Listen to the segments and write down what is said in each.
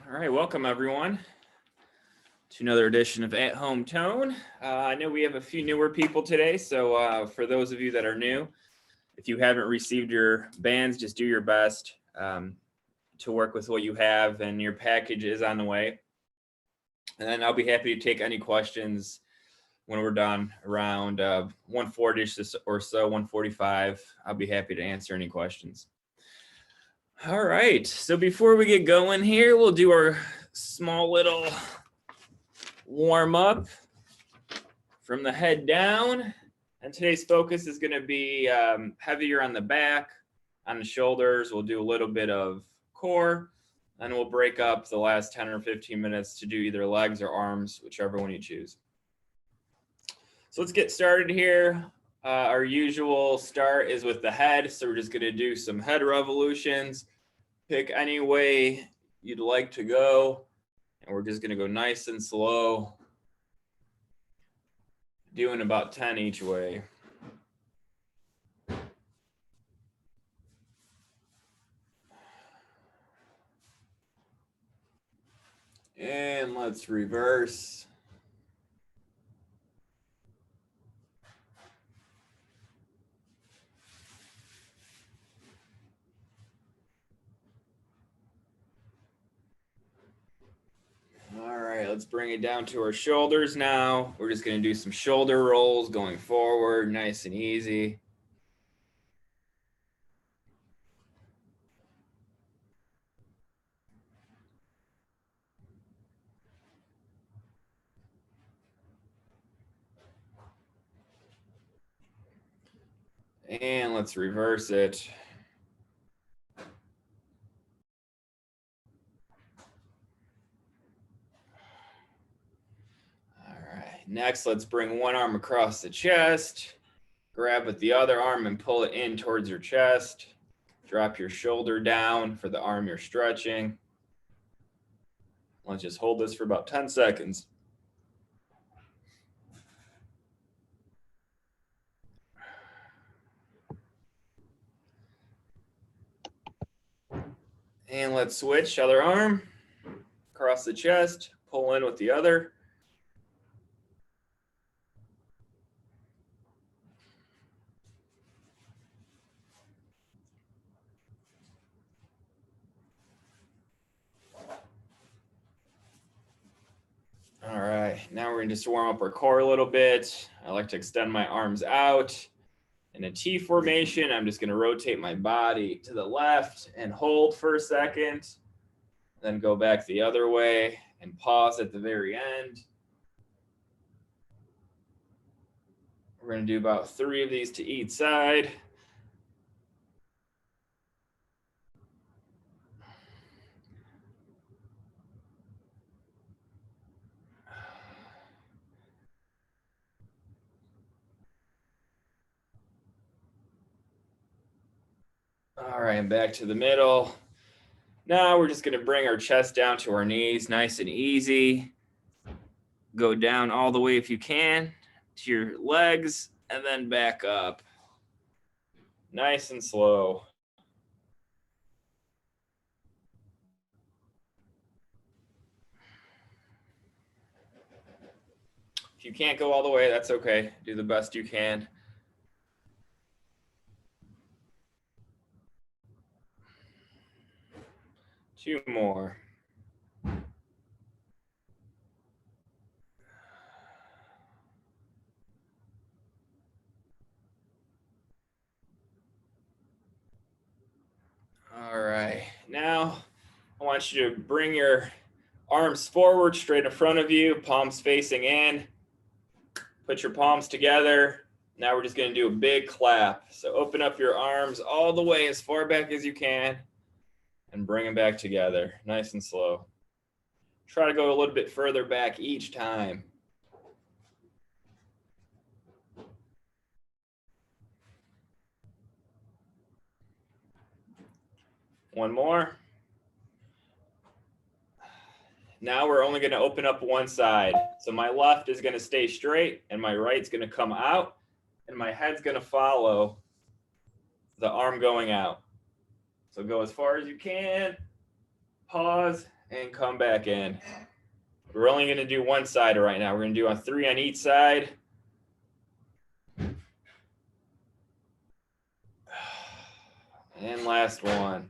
All right, welcome everyone to another edition of At Home Tone. I know we have a few newer people today, so for those of you that are new, if you haven't received your bands, just do your best to work with what you have, and your package is on the way. And then I'll be happy to take any questions when we're done around 1:40 or so, 1:45. I'll be happy to answer any questions. All right, so before we get going here, we'll do our small little warm up from the head down. And today's focus is going to be heavier on the back, on the shoulders. We'll do a little bit of core, and we'll break up the last 10 or 15 minutes to do either legs or arms, whichever one you choose. So let's get started here. Our usual start is with the head. So we're just going to do some head revolutions. Pick any way you'd like to go. And we're just going to go nice and slow, doing about 10 each way. And let's reverse. All right, let's bring it down to our shoulders now. We're just going to do some shoulder rolls going forward, nice and easy. And let's reverse it. Next, let's bring one arm across the chest, grab with the other arm and pull it in towards your chest. Drop your shoulder down for the arm you're stretching. Let's just hold this for about 10 seconds. And let's switch, other arm, across the chest, pull in with the other. All right, now we're going to just warm up our core a little bit. I like to extend my arms out. In a T formation, I'm just going to rotate my body to the left and hold for a second. Then go back the other way and pause at the very end. We're going to do about 3 of these to each side. All right, and back to the middle. Now we're just going to bring our chest down to our knees, nice and easy. Go down all the way if you can to your legs and then back up. Nice and slow. If you can't go all the way, that's okay. Do the best you can. Two more. All right, now I want you to bring your arms forward, straight in front of you, palms facing in. Put your palms together. Now we're just going to do a big clap. So open up your arms all the way as far back as you can and bring them back together, nice and slow. Try to go a little bit further back each time. One more. Now we're only going to open up one side. So my left is going to stay straight and my right's going to come out and my head's going to follow the arm going out. So go as far as you can, pause, and come back in. We're only going to do one side right now. We're going to do 3 on each side. And last one.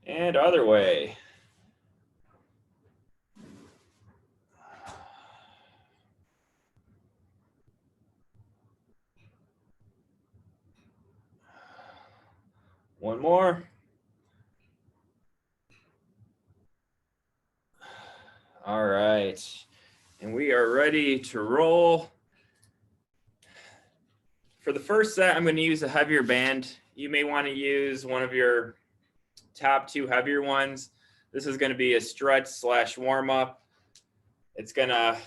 And other way. One more. All right. And we are ready to roll. For the first set, I'm going to use a heavier band. You may want to use one of your top 2 heavier ones. This is going to be a stretch / warm up. It's going to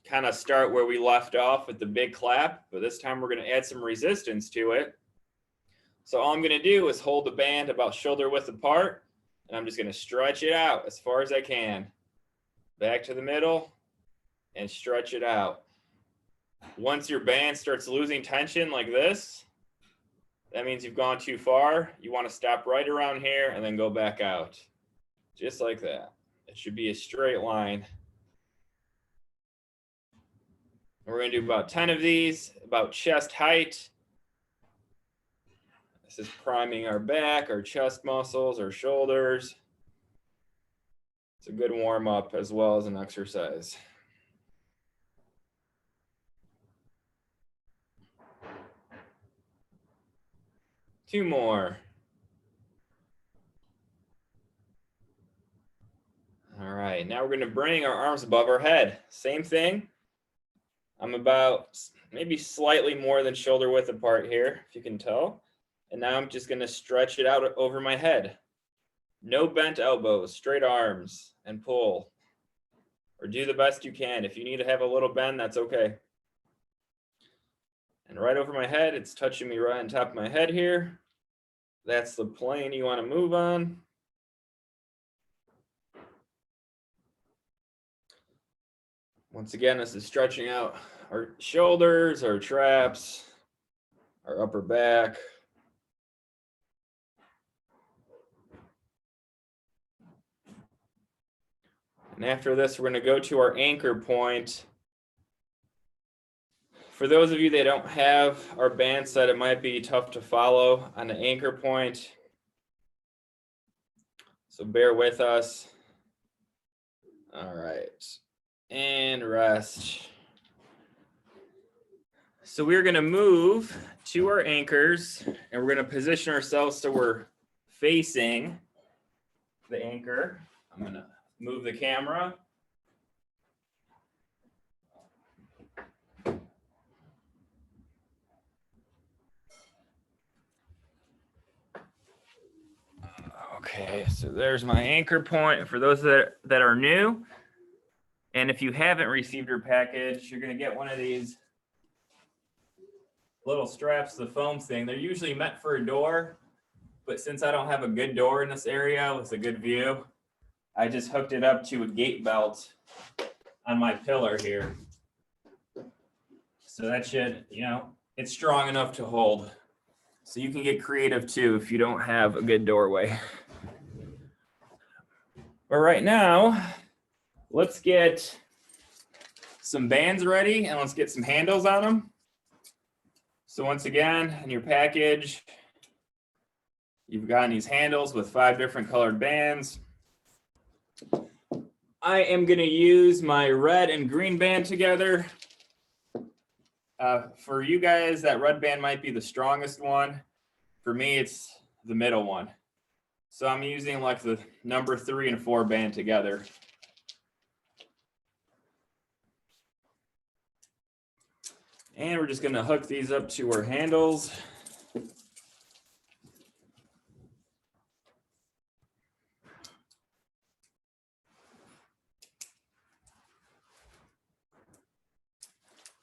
kind of start where we left off with the big clap, but this time we're going to add some resistance to it. So all I'm going to do is hold the band about shoulder width apart, and I'm just going to stretch it out as far as I can. Back to the middle and stretch it out. Once your band starts losing tension like this, that means you've gone too far. You want to stop right around here and then go back out. Just like that. It should be a straight line. We're going to do about 10 of these, about chest height. This is priming our back, our chest muscles, our shoulders. It's a good warm up as well as an exercise. Two more. All right, now we're going to bring our arms above our head. Same thing. I'm about maybe slightly more than shoulder width apart here, if you can tell. And now I'm just going to stretch it out over my head. No bent elbows, straight arms, and pull. Or do the best you can. If you need to have a little bend, that's okay. And right over my head, it's touching me right on top of my head here. That's the plane you want to move on. Once again, this is stretching out our shoulders, our traps, our upper back. And after this, we're going to go to our anchor point. For those of you that don't have our band set, it might be tough to follow on the anchor point. So bear with us. All right. And rest. So we're going to move to our anchors, and we're going to position ourselves so we're facing the anchor. I'm going to move the camera. Okay, so there's my anchor point for those that are new. And if you haven't received your package, you're going to get one of these little straps, the foam thing. They're usually meant for a door, but since I don't have a good door in this area with a good view, I just hooked it up to a gate belt on my pillar here. So that should, it's strong enough to hold. So you can get creative too if you don't have a good doorway. But right now, let's get some bands ready and let's get some handles on them. So once again, in your package, you've got these handles with 5 different colored bands. I am going to use my red and green band together. For you guys, that red band might be the strongest one. For me, it's the middle one. So I'm using like the number 3 and 4 band together. And we're just going to hook these up to our handles.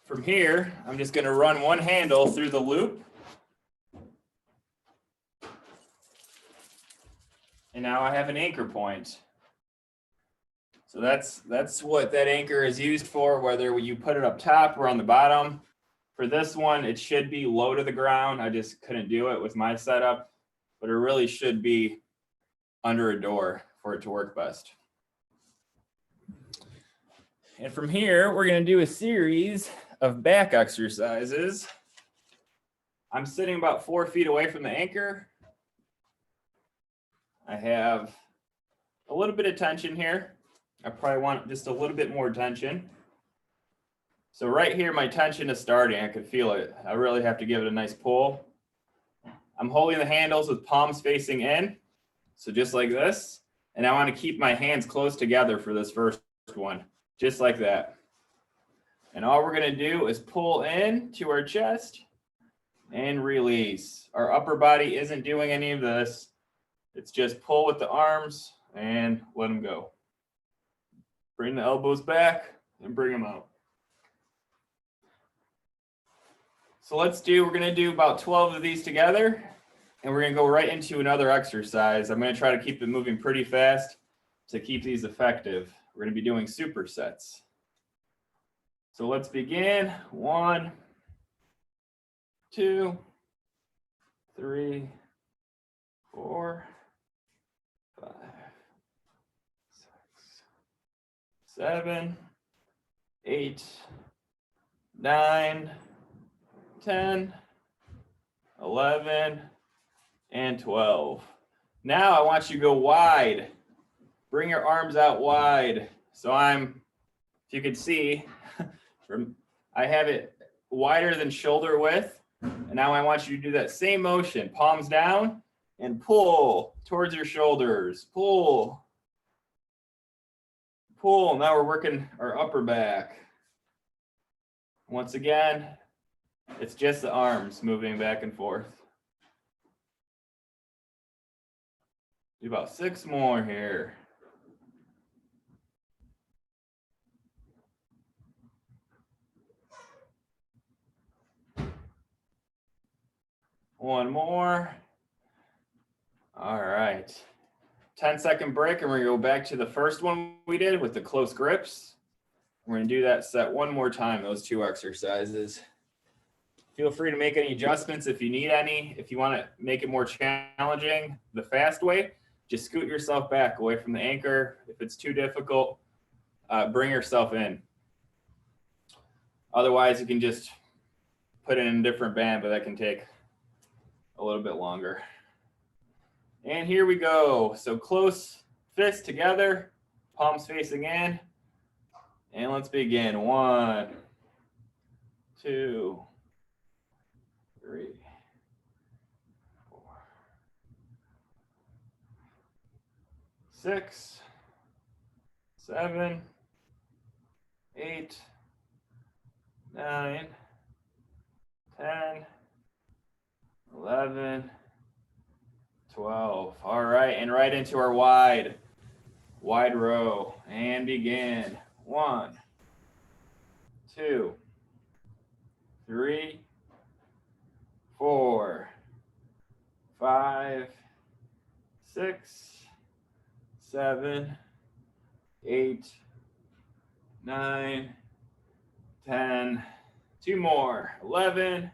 From here, I'm just going to run one handle through the loop. And now I have an anchor point. So that's what that anchor is used for, whether you put it up top or on the bottom. For this one, it should be low to the ground. I just couldn't do it with my setup, but it really should be under a door for it to work best. And from here, we're going to do a series of back exercises. I'm sitting about 4 feet away from the anchor. I have a little bit of tension here. I probably want just a little bit more tension. So right here, my tension is starting. I can feel it. I really have to give it a nice pull. I'm holding the handles with palms facing in. So just like this. And I want to keep my hands close together for this first one. Just like that. And all we're going to do is pull in to our chest and release. Our upper body isn't doing any of this. It's just pull with the arms and let them go. Bring the elbows back and bring them out. So we're going to do about 12 of these together, and we're going to go right into another exercise. I'm going to try to keep it moving pretty fast to keep these effective. We're going to be doing supersets. So let's begin. 1, 2, 3, 4, 5, 6, 7, 8, 9, 10, 11, and 12. Now I want you to go wide. Bring your arms out wide. So if you can see, I have it wider than shoulder width. And now I want you to do that same motion. Palms down and pull towards your shoulders. Pull. Pull. Now we're working our upper back. Once again, it's just the arms moving back and forth. Do about 6 more here. One more. All right. 10-second break, and we're going to go back to the first one we did with the close grips. We're going to do that set one more time, those 2 exercises. Feel free to make any adjustments if you need any. If you want to make it more challenging, the fast way, just scoot yourself back away from the anchor. If it's too difficult, bring yourself in. Otherwise, you can just put it in a different band, but that can take a little bit longer. And here we go. So close fists together, palms facing in. And let's begin. 1, 2, 3, 4, 6, 7, 8, 9, 10, 11, 12. All right, and right into our wide row. And begin. 1, 2, 3, 4, 5, 6, 7, 8, 9, 10. 2 more. 11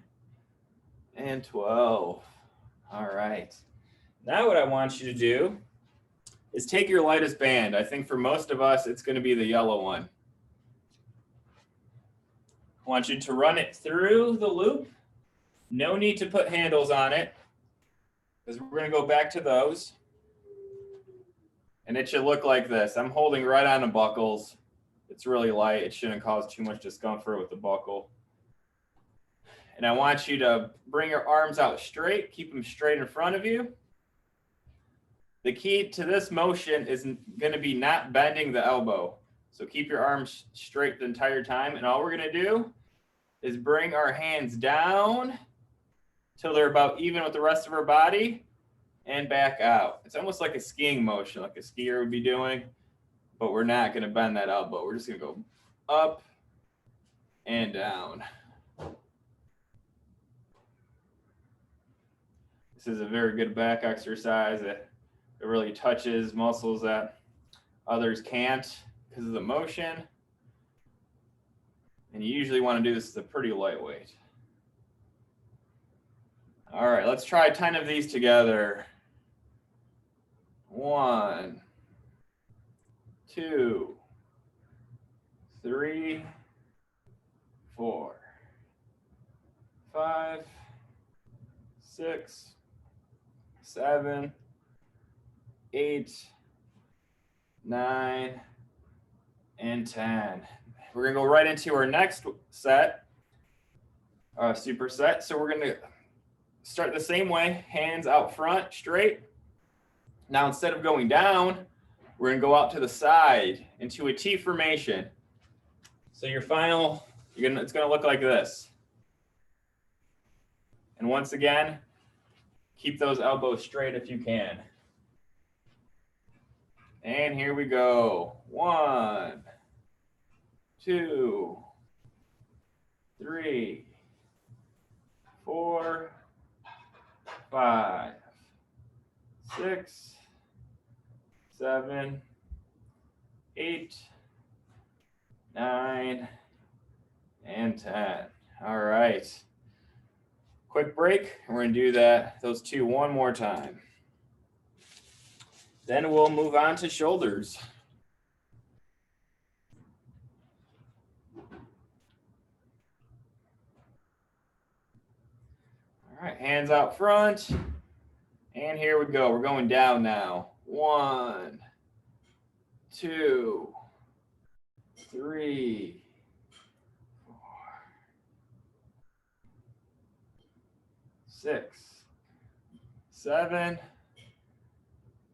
and 12. All right. Now what I want you to do is take your lightest band. I think for most of us, it's going to be the yellow one. I want you to run it through the loop. No need to put handles on it, because we're going to go back to those. And it should look like this. I'm holding right on the buckles. It's really light. It shouldn't cause too much discomfort with the buckle. And I want you to bring your arms out straight. Keep them straight in front of you. The key to this motion is going to be not bending the elbow. So keep your arms straight the entire time. And all we're going to do is bring our hands down till they're about even with the rest of our body and back out. It's almost like a skiing motion, like a skier would be doing, but we're not going to bend that elbow. We're just going to go up and down. This is a very good back exercise. It really touches muscles that others can't because of the motion. And you usually want to do this as a pretty lightweight. All right, let's try 10 of these together. 1, 2, 3, 4, 5, 6, 7, 8, 9, and 10. We're gonna go right into our next set, superset. So we're gonna start the same way, hands out front, straight. Now instead of going down, we're gonna go out to the side into a T formation. So your final, it's gonna look like this. And once again, keep those elbows straight if you can. And here we go. 1, 2, 3, 4, 5, 6, 7, 8, 9, and 10. All right. Quick break. We're going to do those two one more time. Then we'll move on to shoulders. All right, hands out front. And here we go. We're going down now. 1, 2, 3, 4, 6, 7,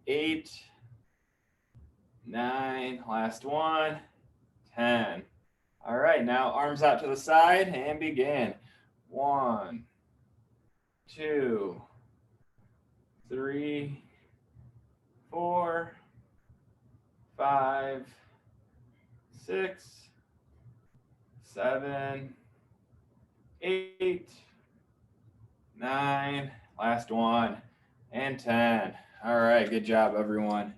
8, 9, last one, 10. All right, now arms out to the side and begin. 1, 2, 3, 4, 5, 6, 7, 8, 9, last one, and 10. All right, good job, everyone.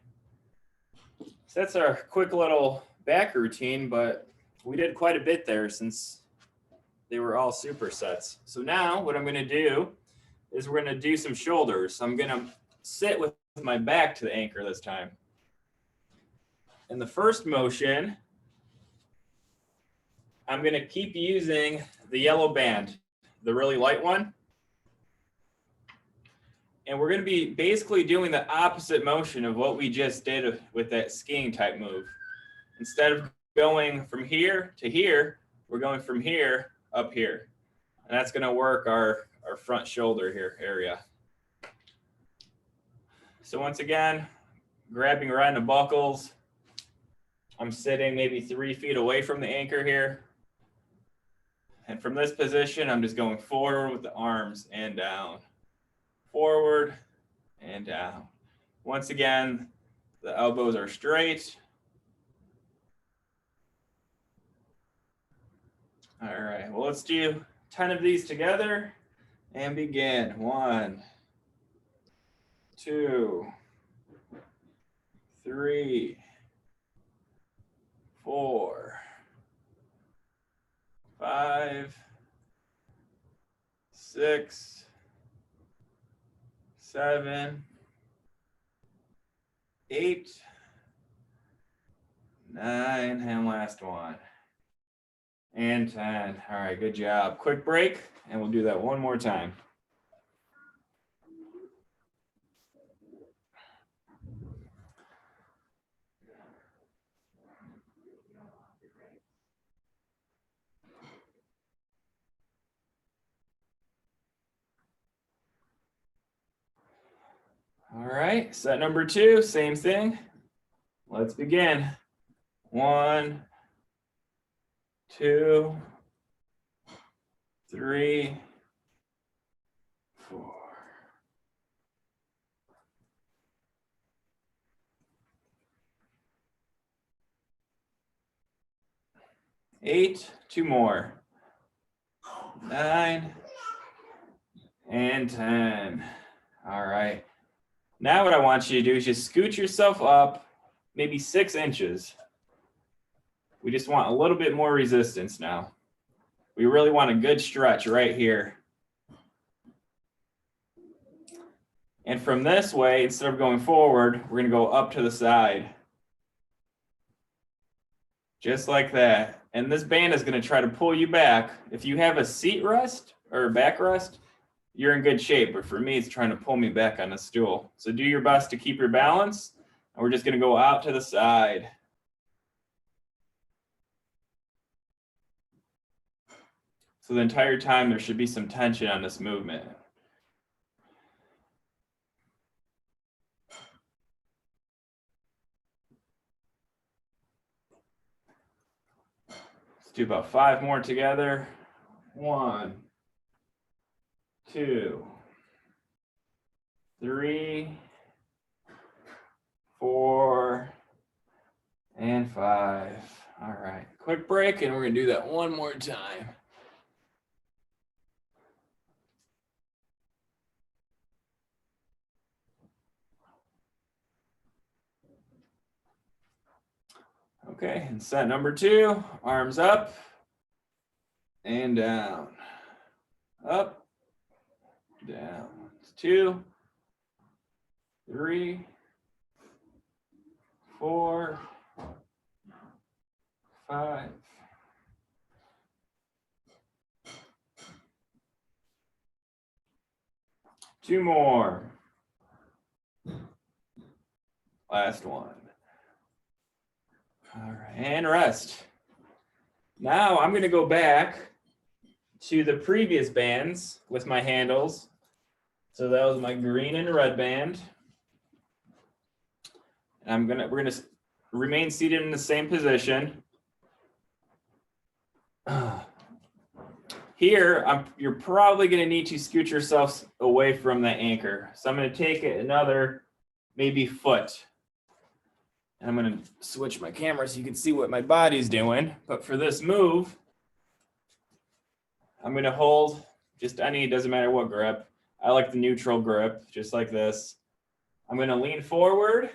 So that's our quick little back routine, but we did quite a bit there since they were all supersets. So now what I'm going to do is we're going to do some shoulders. I'm going to sit with my back to the anchor this time. In the first motion, I'm going to keep using the yellow band, the really light one. And we're going to be basically doing the opposite motion of what we just did with that skiing type move. Instead of going from here to here, we're going from here up here. And that's going to work our front shoulder here area. So once again, grabbing right in the buckles. I'm sitting maybe 3 feet away from the anchor here. And from this position, I'm just going forward with the arms and down. Forward and down. Once again, the elbows are straight. All right, well, let's do 10 of these together and begin. 1, 2, 3, 4, 5, 6, 7, 8, 9, and last one. And 10. All right, good job. Quick break, and we'll do that one more time. All right, set number 2, same thing. Let's begin. 1, 2, 3, 4. 8, 2 more. 9, and 10. All right. Now what I want you to do is just scoot yourself up maybe 6 inches. We just want a little bit more resistance now. We really want a good stretch right here. And from this way, instead of going forward, we're gonna go up to the side. Just like that. And this band is gonna try to pull you back. If you have a seat rest or a backrest, you're in good shape. But for me, it's trying to pull me back on the stool. So do your best to keep your balance. And we're just gonna go out to the side. So the entire time there should be some tension on this movement. Let's do about 5 more together. 1, 2, 3, 4, and 5. All right, quick break, and we're gonna do that one more time. Okay, and set number 2, arms up and down, up, down. 2, 3, 4, 5. Two more. Last one. All right, and rest. Now I'm going to go back to the previous bands with my handles. So that was my green and red band. And we're gonna remain seated in the same position. Here, you're probably gonna need to scoot yourself away from the anchor. So I'm gonna take another maybe foot. And I'm gonna switch my camera so you can see what my body's doing. But for this move, I'm gonna hold just any, it doesn't matter what grip. I like the neutral grip, just like this. I'm gonna lean forward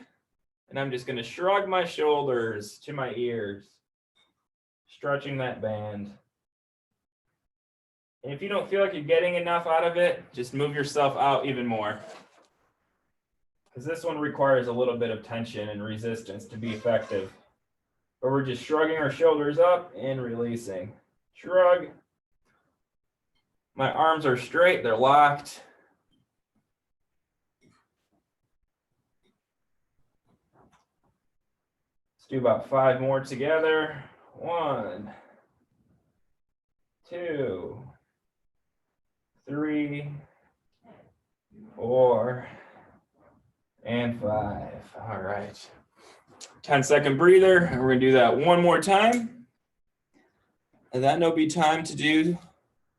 and I'm just gonna shrug my shoulders to my ears, stretching that band. And if you don't feel like you're getting enough out of it, just move yourself out even more. Because this one requires a little bit of tension and resistance to be effective. But we're just shrugging our shoulders up and releasing. Shrug. My arms are straight, they're locked. Let's do about 5 more together. 1, 2, 3, 4, and 5. All right. 10-second breather. And we're going to do that one more time. And then there'll be time to do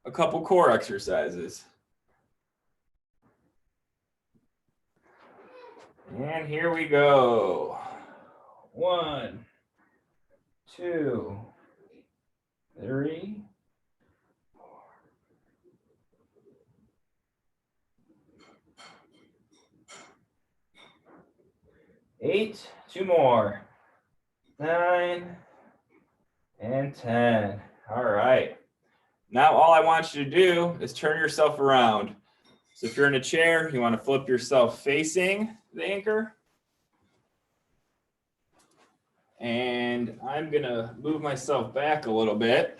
a couple core exercises. And here we go. 1, 2, 3, 8, 2 more, 9, and 10. All right. Now all I want you to do is turn yourself around. So if you're in a chair, you want to flip yourself facing the anchor. And I'm going to move myself back a little bit.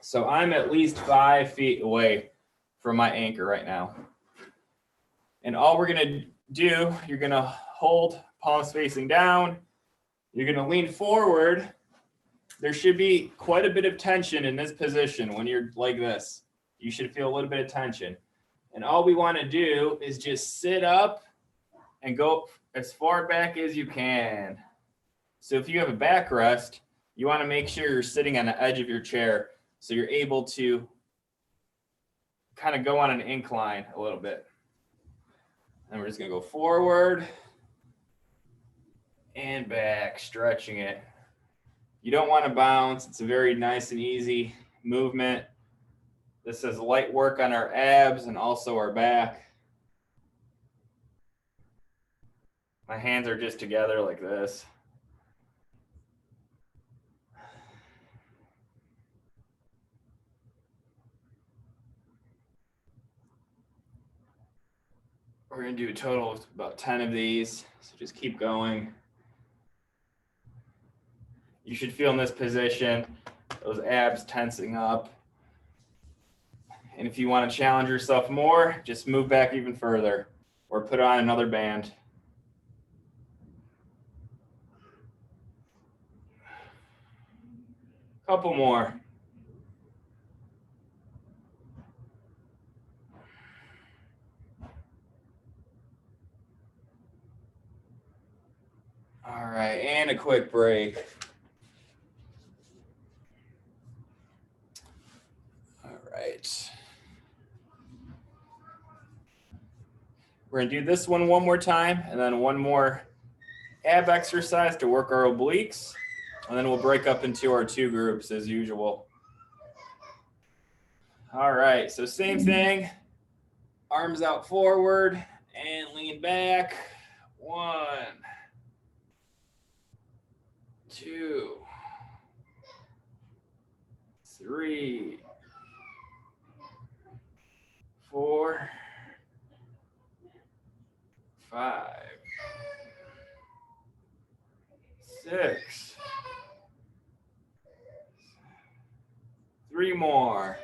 So I'm at least 5 feet away from my anchor right now. And all we're going to do, you're going to hold palms facing down. You're going to lean forward. There should be quite a bit of tension in this position when you're like this. You should feel a little bit of tension. And all we want to do is just sit up and go as far back as you can. So if you have a backrest, you want to make sure you're sitting on the edge of your chair so you're able to kind of go on an incline a little bit. And we're just going to go forward and back, stretching it. You don't want to bounce. It's a very nice and easy movement. This is light work on our abs and also our back. My hands are just together like this. We're going to do a total of about 10 of these. So just keep going. You should feel in this position, those abs tensing up. And if you want to challenge yourself more, just move back even further or put on another band. Couple more. All right, and a quick break. All right. We're gonna do this one more time, and then one more ab exercise to work our obliques, and then we'll break up into our 2 groups as usual. All right, so same thing. Arms out forward and lean back. 1, 2, 3, 4, 5, 6. 3 more.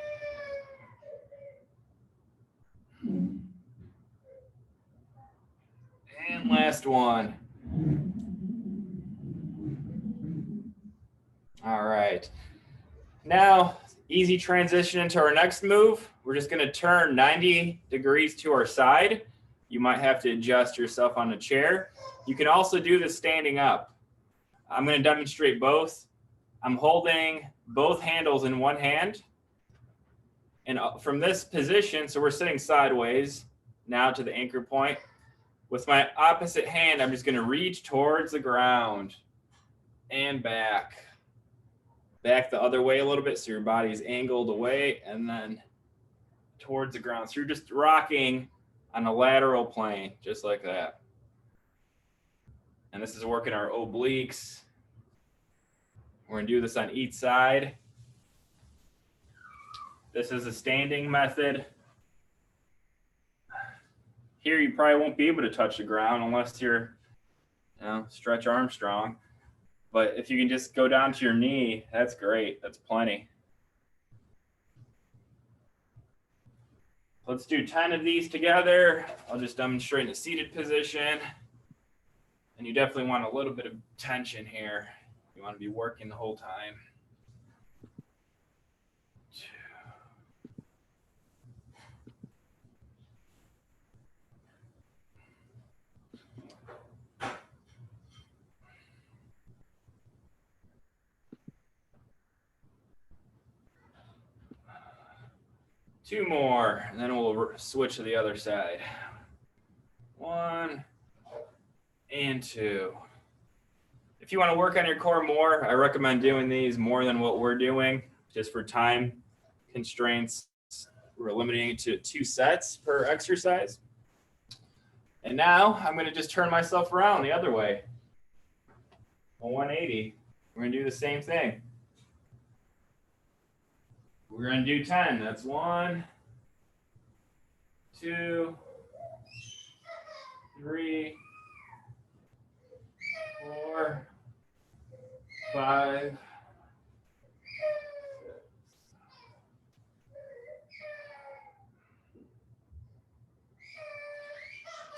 And last one. All right. Now, easy transition into our next move. We're just going to turn 90 degrees to our side. You might have to adjust yourself on a chair. You can also do this standing up. I'm going to demonstrate both. I'm holding both handles in one hand. And from this position, so we're sitting sideways now to the anchor point. With my opposite hand, I'm just going to reach towards the ground and back. Back the other way a little bit so your body is angled away and then towards the ground. So you're just rocking on a lateral plane, just like that. And this is working our obliques. We're going to do this on each side. This is a standing method. Here you probably won't be able to touch the ground unless you're, Stretch Armstrong. But if you can just go down to your knee, that's great. That's plenty. Let's do 10 of these together. I'll just demonstrate in a seated position. And you definitely want a little bit of tension here. You want to be working the whole time. 2 more, and then we'll switch to the other side. 1 and 2. If you want to work on your core more, I recommend doing these more than what we're doing, just for time constraints. We're limiting it to 2 sets per exercise. And now I'm going to just turn myself around the other way. A 180. We're going to do the same thing. We're going to do 10. That's 1, 2, 3, 4, 5,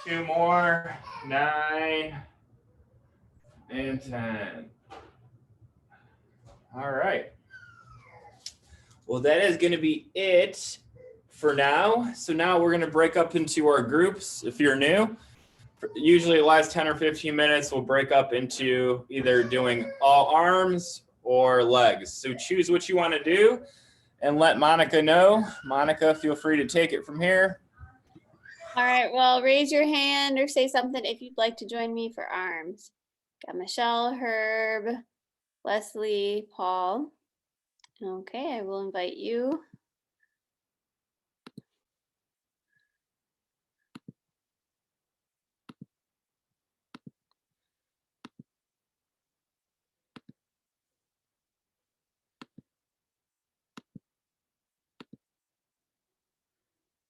2 more, 9, and 10. All right. Well, that is going to be it for now. So now we're going to break up into our groups. If you're new, usually the last 10 or 15 minutes, we'll break up into either doing all arms or legs. So choose what you want to do and let Monica know. Monica, feel free to take it from here. All right, well, raise your hand or say something if you'd like to join me for arms. Got Michelle, Herb, Leslie, Paul. Okay, I will invite you.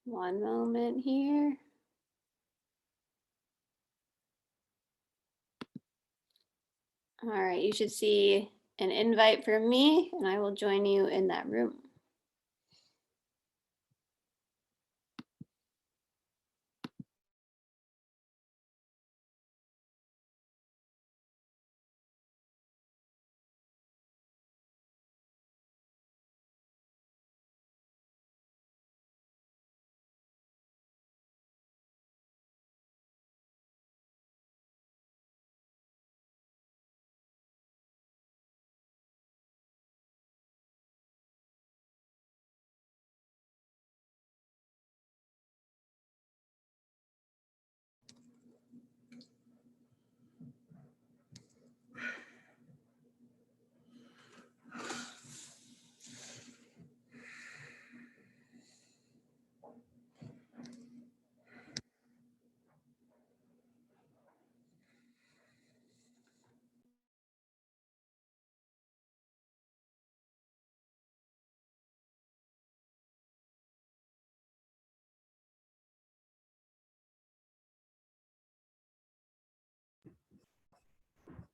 One moment here. All right, you should see an invite from me and I will join you in that room.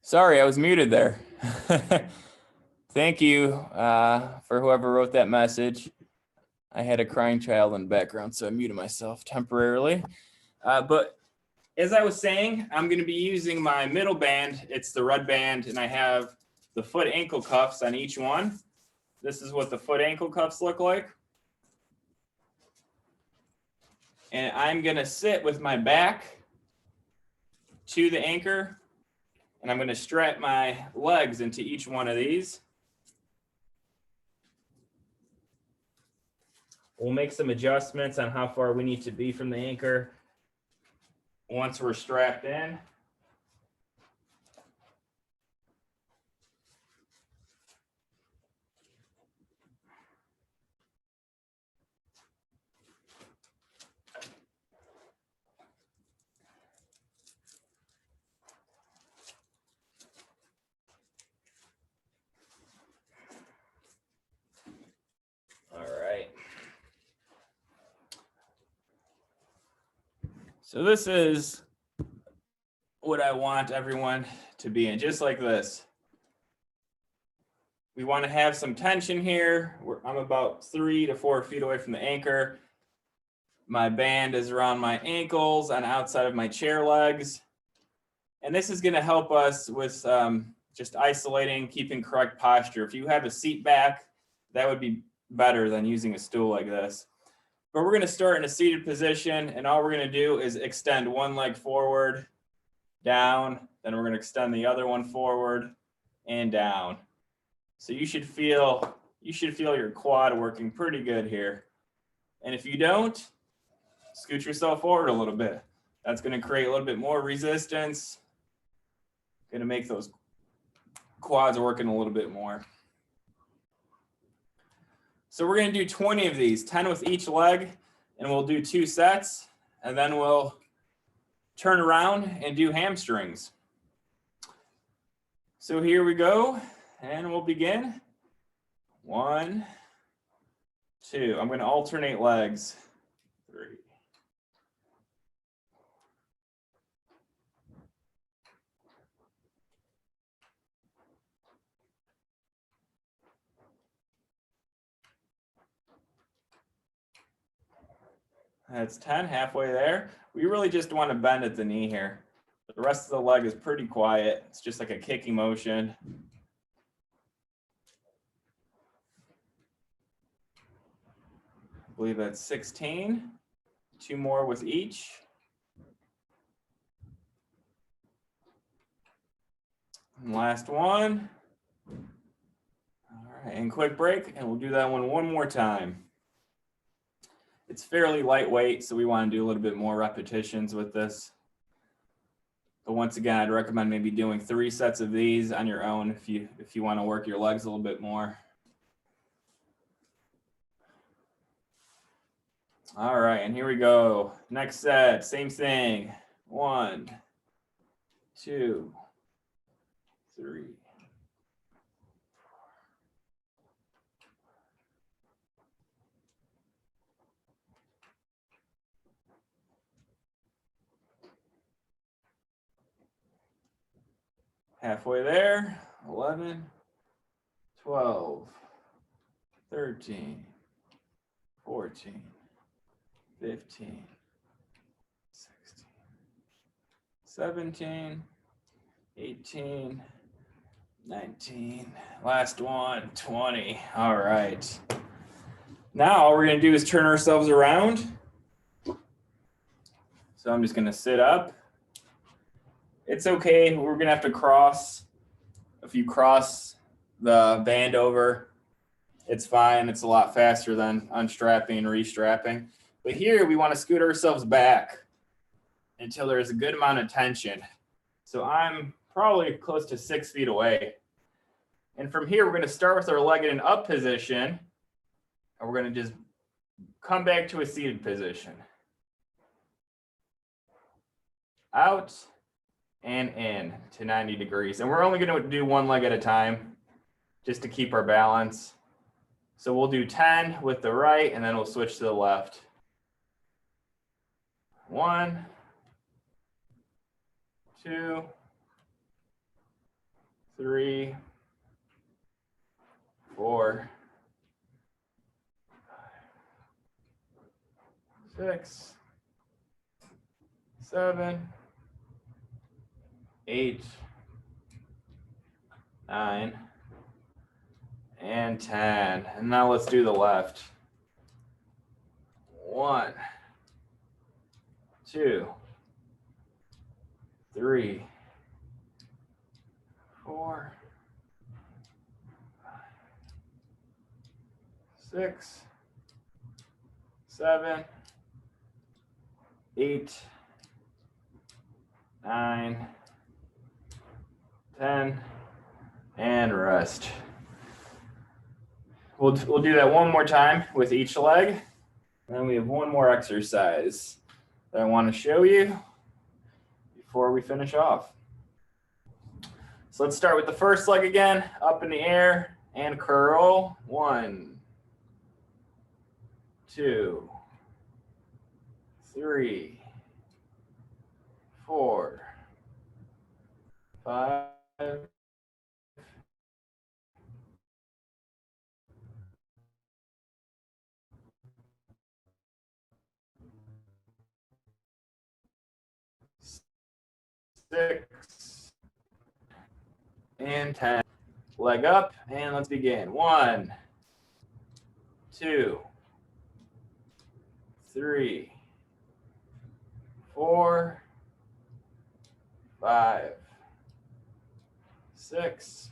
Sorry, I was muted there. Thank you for whoever wrote that message. I had a crying child in the background, so I muted myself temporarily. But as I was saying, I'm going to be using my middle band. It's the red band, and I have the foot ankle cuffs on each one. This is what the foot ankle cuffs look like. And I'm going to sit with my back to the anchor, and I'm going to strap my legs into each one of these. We'll make some adjustments on how far we need to be from the anchor once we're strapped in. All right. So this is what I want everyone to be in, just like this. We want to have some tension here. I'm about 3 to 4 feet away from the anchor. My band is around my ankles and outside of my chair legs. And this is going to help us with just isolating, keeping correct posture. If you have a seat back, that would be better than using a stool like this. But we're going to start in a seated position, and all we're going to do is extend one leg forward, down, then we're going to extend the other one forward and down. So you should feel your quad working pretty good here. And if you don't, scoot yourself forward a little bit. That's going to create a little bit more resistance. Going to make those quads working a little bit more. So we're going to do 20 of these, 10 with each leg, and we'll do 2 sets, and then we'll turn around and do hamstrings. So here we go, and we'll begin. 1, 2. I'm going to alternate legs. 3. That's 10, halfway there. We really just want to bend at the knee here. The rest of the leg is pretty quiet. It's just like a kicking motion. I believe that's 16. 2 more with each. And last one. All right, and quick break, and we'll do that one more time. It's fairly lightweight, so we want to do a little bit more repetitions with this. But once again, I'd recommend maybe doing 3 sets of these on your own if you want to work your legs a little bit more. All right, and here we go. Next set, same thing. 1, 2, 3. Halfway there. 11, 12, 13, 14, 15, 16, 17, 18, 19. Last one, 20. All right. Now all we're going to do is turn ourselves around. So I'm just going to sit up. It's okay. We're going to have to cross. If you cross the band over, it's fine. It's a lot faster than unstrapping and restrapping. But here we want to scoot ourselves back until there's a good amount of tension. So I'm probably close to 6 feet away. And from here, we're going to start with our leg in an up position. And we're going to just come back to a seated position. Out and in to 90 degrees. And we're only going to do one leg at a time just to keep our balance. So we'll do 10 with the right, and then we'll switch to the left. 1, 2, 3, 4, 6, 7, 8, 9, and 10. And now let's do the left. 1, 2, 3, 4, 6, 7, 8, 9, 10, and rest. We'll do that one more time with each leg. And then we have one more exercise that I want to show you before we finish off. So let's start with the first leg again, up in the air and curl. 1, 2, 3, 4, 5, 6, and 10. Leg up, and let's begin. 1, 2, 3, 4, 5, 6,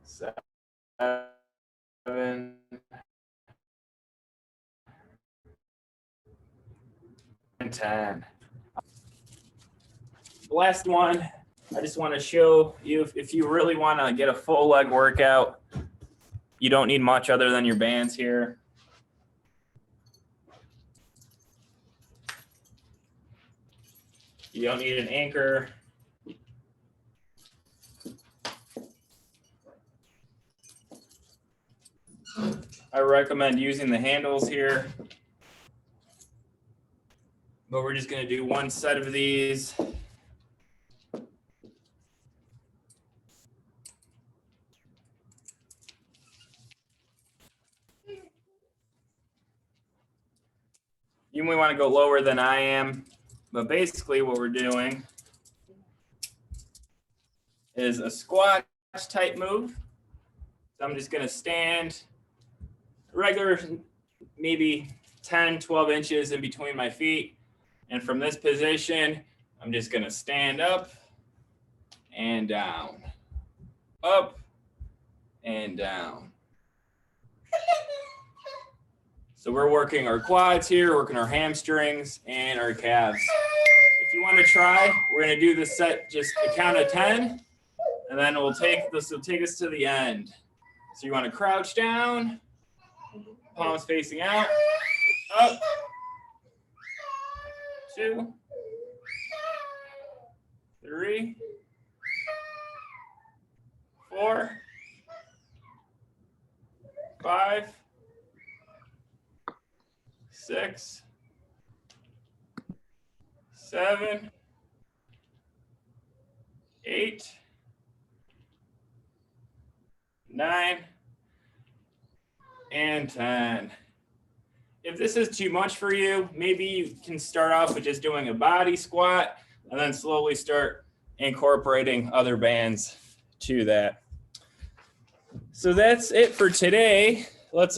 7, and 10. The last one, I just want to show you if you really want to get a full leg workout, you don't need much other than your bands here. You don't need an anchor. I recommend using the handles here. But we're just going to do one set of these. You may want to go lower than I am, but basically what we're doing is a squat type move. So I'm just going to stand regular, maybe 10, 12 inches in between my feet. And from this position, I'm just going to stand up and down, up and down. So we're working our quads here, working our hamstrings and our calves. If you want to try, we're going to do this set just a count of 10, and then this will take us to the end. So you want to crouch down, palms facing out, up, 2, 3, 4, 5, 6, 7, 8, 9, and 10. If this is too much for you, maybe you can start off with just doing a body squat and then slowly start incorporating other bands to that. So that's it for today. Let's